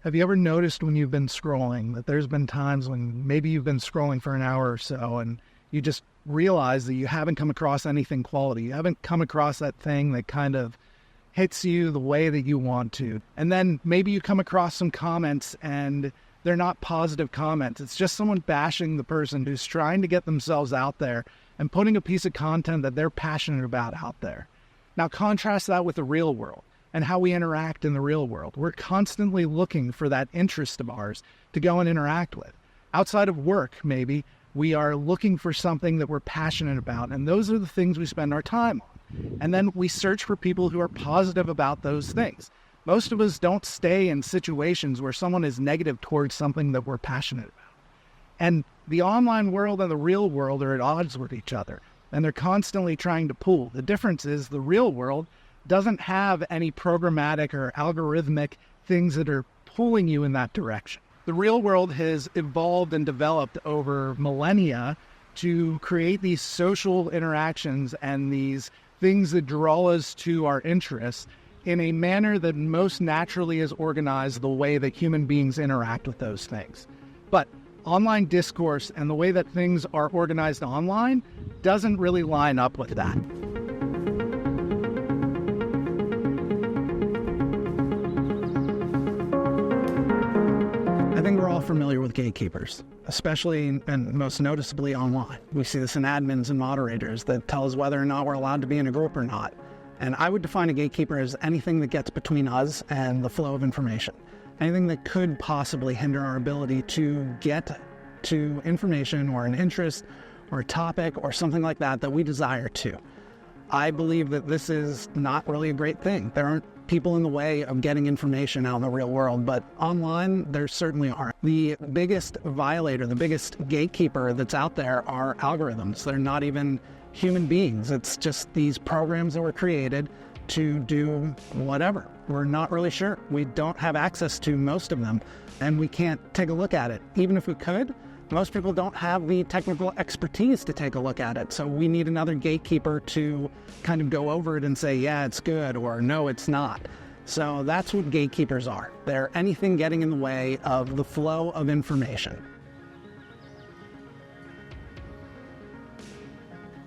Have you ever noticed when you've been scrolling that there's been times when maybe you've been scrolling for an hour or so and you just realize that you haven't come across anything quality. You haven't come across that thing that kind of hits you the way that you want to. And then maybe you come across some comments and they're not positive comments. It's just someone bashing the person who's trying to get themselves out there and putting a piece of content that they're passionate about out there. Now contrast that with the real world and how we interact in the real world. We're constantly looking for that interest of ours to go and interact with. Outside of work, maybe, we are looking for something that we're passionate about, and those are the things we spend our time on. And then we search for people who are positive about those things. Most of us don't stay in situations where someone is negative towards something that we're passionate about. And the online world and the real world are at odds with each other, and they're constantly trying to pull. The difference is the real world doesn't have any programmatic or algorithmic things that are pulling you in that direction. The real world has evolved and developed over millennia to create these social interactions and these things that draw us to our interests in a manner that most naturally is organized the way that human beings interact with those things. But online discourse and the way that things are organized online doesn't really line up with that. I think we're all familiar with gatekeepers, especially and most noticeably online. We see this in admins and moderators that tell us whether or not we're allowed to be in a group or not. And I would define a gatekeeper as anything that gets between us and the flow of information. Anything that could possibly hinder our ability to get to information or an interest or a topic or something like that that we desire to. I believe that this is not really a great thing. There aren't people in the way of getting information out in the real world, but online there certainly are. The biggest violator, the biggest gatekeeper that's out there are algorithms. They're not even human beings. It's just these programs that were created to do whatever. We're not really sure. We don't have access to most of them, and we can't take a look at it. Even if we could, most people don't have the technical expertise to take a look at it. So we need another gatekeeper to kind of go over it and say, yeah, it's good, or no, it's not. So that's what gatekeepers are. They're anything getting in the way of the flow of information.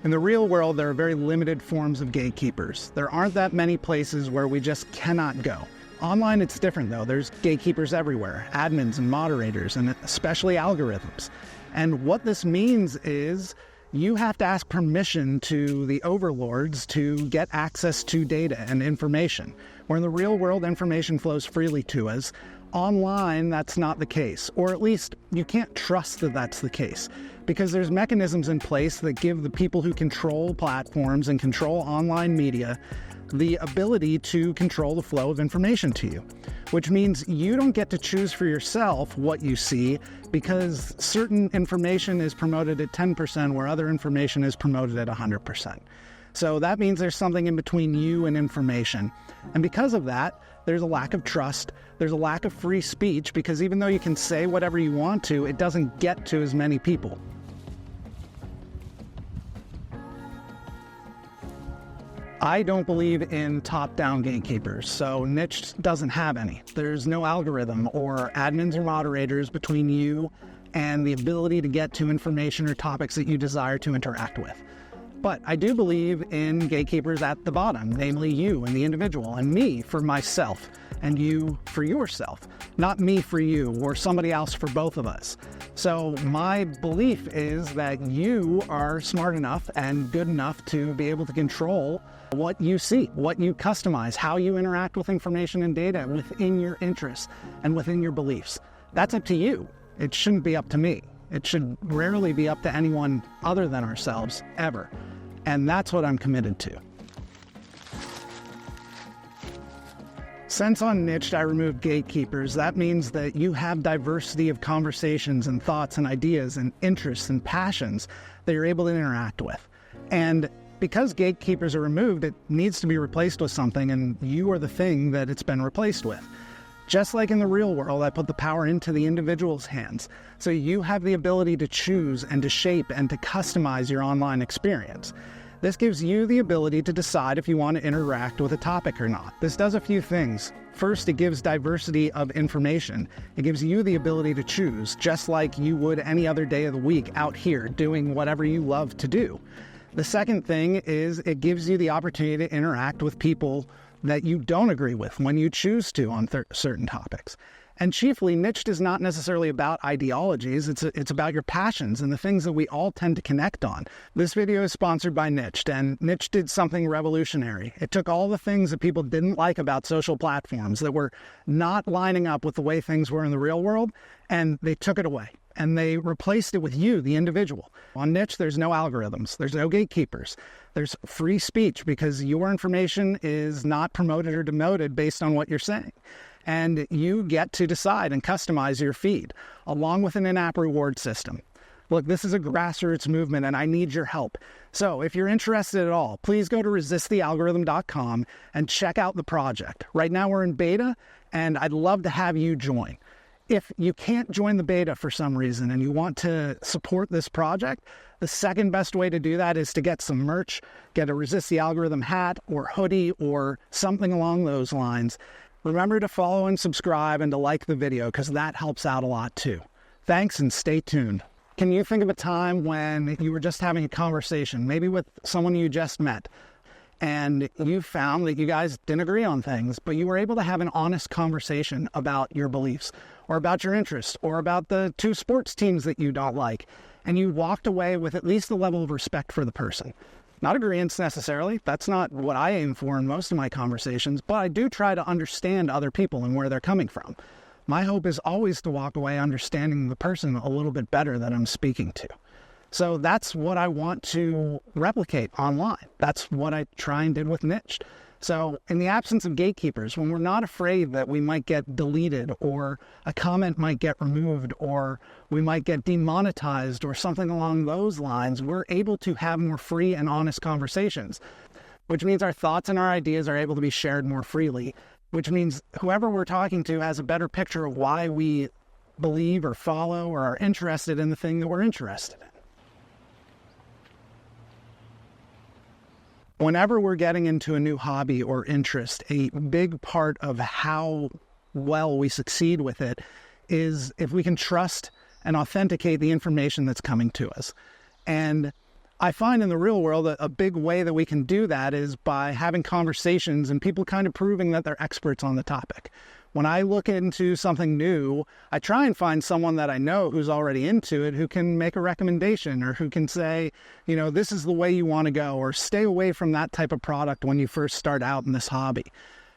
In the real world, there are very limited forms of gatekeepers. There aren't that many places where we just cannot go. Online, it's different though. There's gatekeepers everywhere, admins and moderators, and especially algorithms. And what this means is you have to ask permission to the overlords to get access to data and information. Where in the real world, information flows freely to us. Online, that's not the case, or at least you can't trust that that's the case, because there's mechanisms in place that give the people who control platforms and control online media the ability to control the flow of information to you, which means you don't get to choose for yourself what you see, because certain information is promoted at 10% where other information is promoted at 100%. So that means there's something in between you and information. And because of that, there's a lack of trust, there's a lack of free speech, because even though you can say whatever you want to, it doesn't get to as many people. I don't believe in top-down gatekeepers, so Nyched doesn't have any. There's no algorithm or admins or moderators between you and the ability to get to information or topics that you desire to interact with. But I do believe in gatekeepers at the bottom, namely you and the individual, and me for myself, and you for yourself, not me for you or somebody else for both of us. So my belief is that you are smart enough and good enough to be able to control what you see, what you customize, how you interact with information and data within your interests and within your beliefs. That's up to you. It shouldn't be up to me. It should rarely be up to anyone other than ourselves, ever. And that's what I'm committed to. Since on Nyched I removed gatekeepers, that means that you have diversity of conversations and thoughts and ideas and interests and passions that you're able to interact with. And because gatekeepers are removed, it needs to be replaced with something, and you are the thing that it's been replaced with. Just like in the real world, I put the power into the individual's hands. So you have the ability to choose and to shape and to customize your online experience. This gives you the ability to decide if you want to interact with a topic or not. This does a few things. First, it gives diversity of information. It gives you the ability to choose, just like you would any other day of the week out here doing whatever you love to do. The second thing is it gives you the opportunity to interact with people that you don't agree with when you choose to on certain topics. And chiefly, Nyched is not necessarily about ideologies. It's about your passions and the things that we all tend to connect on. This video is sponsored by Nyched, and Nyched did something revolutionary. It took all the things that people didn't like about social platforms that were not lining up with the way things were in the real world, and they took it away. And they replaced it with you, the individual. On Nyched, there's no algorithms. There's no gatekeepers. There's free speech because your information is not promoted or demoted based on what you're saying. And you get to decide and customize your feed, along with an in-app reward system. Look, this is a grassroots movement, and I need your help. So if you're interested at all, please go to resistthealgorithm.com and check out the project. Right now we're in beta, and I'd love to have you join. If you can't join the beta for some reason and you want to support this project, the second best way to do that is to get some merch, get a Resist the Algorithm hat or hoodie or something along those lines. Remember to follow and subscribe and to like the video because that helps out a lot too. Thanks and stay tuned. Can you think of a time when you were just having a conversation, maybe with someone you just met, and you found that you guys didn't agree on things, but you were able to have an honest conversation about your beliefs or about your interests or about the two sports teams that you don't like, and you walked away with at least a level of respect for the person? Not agreeance necessarily. That's not what I aim for in most of my conversations, but I do try to understand other people and where they're coming from. My hope is always to walk away understanding the person a little bit better that I'm speaking to. So that's what I want to replicate online. That's what I try and did with Nyched. So in the absence of gatekeepers, when we're not afraid that we might get deleted or a comment might get removed or we might get demonetized or something along those lines, we're able to have more free and honest conversations, which means our thoughts and our ideas are able to be shared more freely, which means whoever we're talking to has a better picture of why we believe or follow or are interested in the thing that we're interested in. Whenever we're getting into a new hobby or interest, a big part of how well we succeed with it is if we can trust and authenticate the information that's coming to us. And I find in the real world a big way that we can do that is by having conversations and people kind of proving that they're experts on the topic. When I look into something new, I try and find someone that I know who's already into it who can make a recommendation or who can say, you know, this is the way you want to go, or stay away from that type of product when you first start out in this hobby.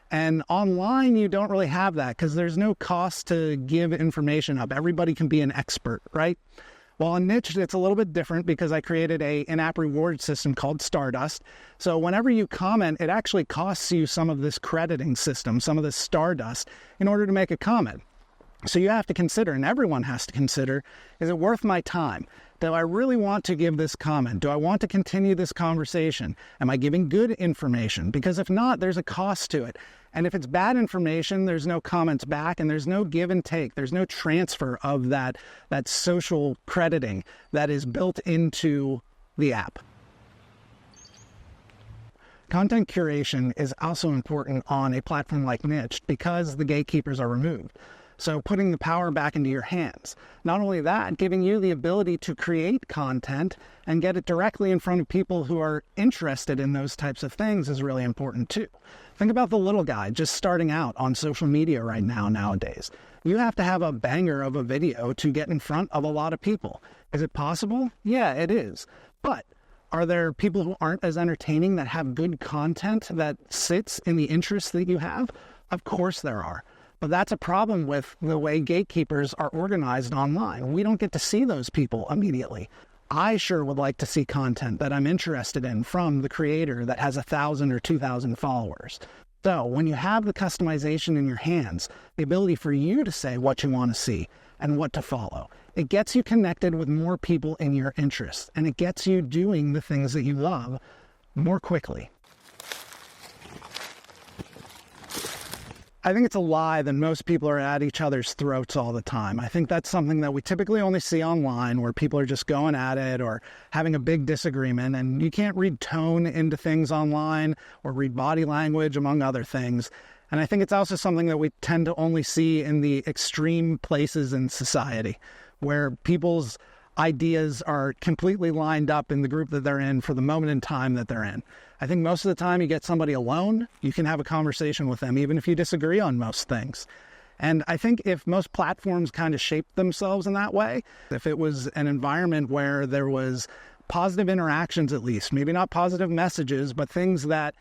And online, you don't really have that because there's no cost to give information up. Everybody can be an expert, right? Well, in Nyched, it's a little bit different because I created a in-app reward system called Stardust. So whenever you comment, it actually costs you some of this crediting system, some of this Stardust, in order to make a comment. So you have to consider, and everyone has to consider, is it worth my time? Do I really want to give this comment? Do I want to continue this conversation? Am I giving good information? Because if not, there's a cost to it. And if it's bad information, there's no comments back and there's no give and take. There's no transfer of that social crediting that is built into the app. Content curation is also important on a platform like Nyched because the gatekeepers are removed. So putting the power back into your hands. Not only that, giving you the ability to create content and get it directly in front of people who are interested in those types of things is really important too. Think about the little guy just starting out on social media right now nowadays. You have to have a banger of a video to get in front of a lot of people. Is it possible? Yeah, it is. But are there people who aren't as entertaining that have good content that sits in the interests that you have? Of course there are. But that's a problem with the way gatekeepers are organized online. We don't get to see those people immediately. I sure would like to see content that I'm interested in from the creator that has 1,000 or 2,000 followers. So when you have the customization in your hands, the ability for you to say what you want to see and what to follow, it gets you connected with more people in your interests, and it gets you doing the things that you love more quickly. I think it's a lie that most people are at each other's throats all the time. I think that's something that we typically only see online, where people are just going at it or having a big disagreement, and you can't read tone into things online or read body language, among other things. And I think it's also something that we tend to only see in the extreme places in society, where people's ideas are completely lined up in the group that they're in for the moment in time that they're in. I think most of the time you get somebody alone, you can have a conversation with them, even if you disagree on most things. And I think if most platforms kind of shaped themselves in that way, if it was an environment where there was positive interactions, at least, maybe not positive messages, but things that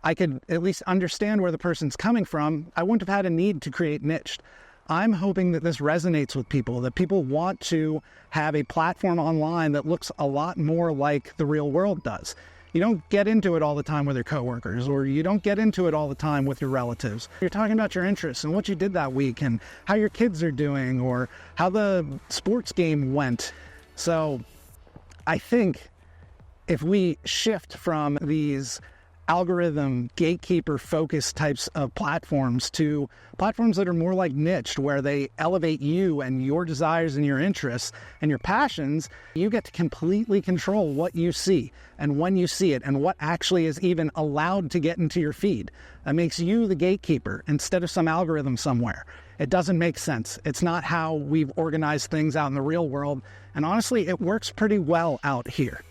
I could at least understand where the person's coming from, I wouldn't have had a need to create Nyched. I'm hoping that this resonates with people, that people want to have a platform online that looks a lot more like the real world does. You don't get into it all the time with your coworkers, or you don't get into it all the time with your relatives. You're talking about your interests and what you did that week and how your kids are doing or how the sports game went. So I think if we shift from these algorithm, gatekeeper focused types of platforms to platforms that are more like Nyched, where they elevate you and your desires and your interests and your passions, you get to completely control what you see and when you see it and what actually is even allowed to get into your feed. That makes you the gatekeeper instead of some algorithm somewhere. It doesn't make sense. It's not how we've organized things out in the real world. And honestly, it works pretty well out here.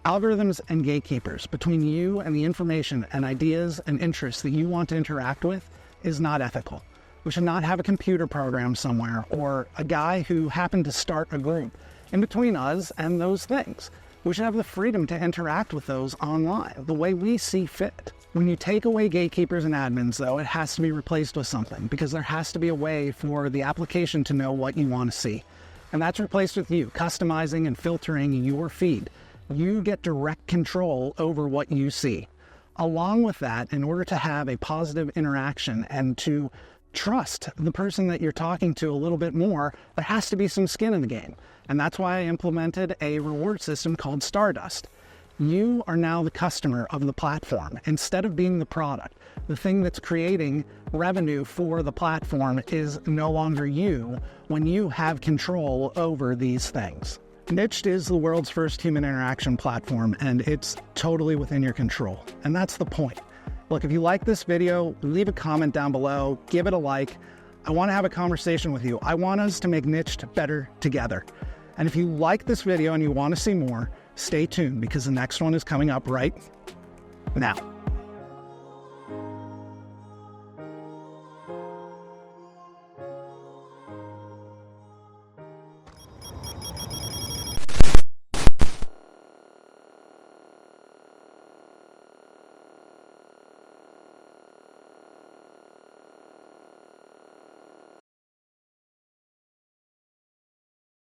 Algorithms and gatekeepers between you and the information and ideas and interests that you want to interact with is not ethical. We should not have a computer program somewhere or a guy who happened to start a group in between us and those things. We should have the freedom to interact with those online the way we see fit. When you take away gatekeepers and admins, though, it has to be replaced with something, because there has to be a way for the application to know what you want to see. And that's replaced with you customizing and filtering your feed. You get direct control over what you see. Along with that, in order to have a positive interaction and to trust the person that you're talking to a little bit more, there has to be some skin in the game. And that's why I implemented a reward system called Stardust. You are now the customer of the platform instead of being the product. The thing that's creating revenue for the platform is no longer you when you have control over these things. Nyched is the world's first human interaction platform, and it's totally within your control. And that's the point. Look, if you like this video, leave a comment down below, give it a like. I want to have a conversation with you. I want us to make Nyched better together. And if you like this video and you want to see more, stay tuned, because the next one is coming up right now.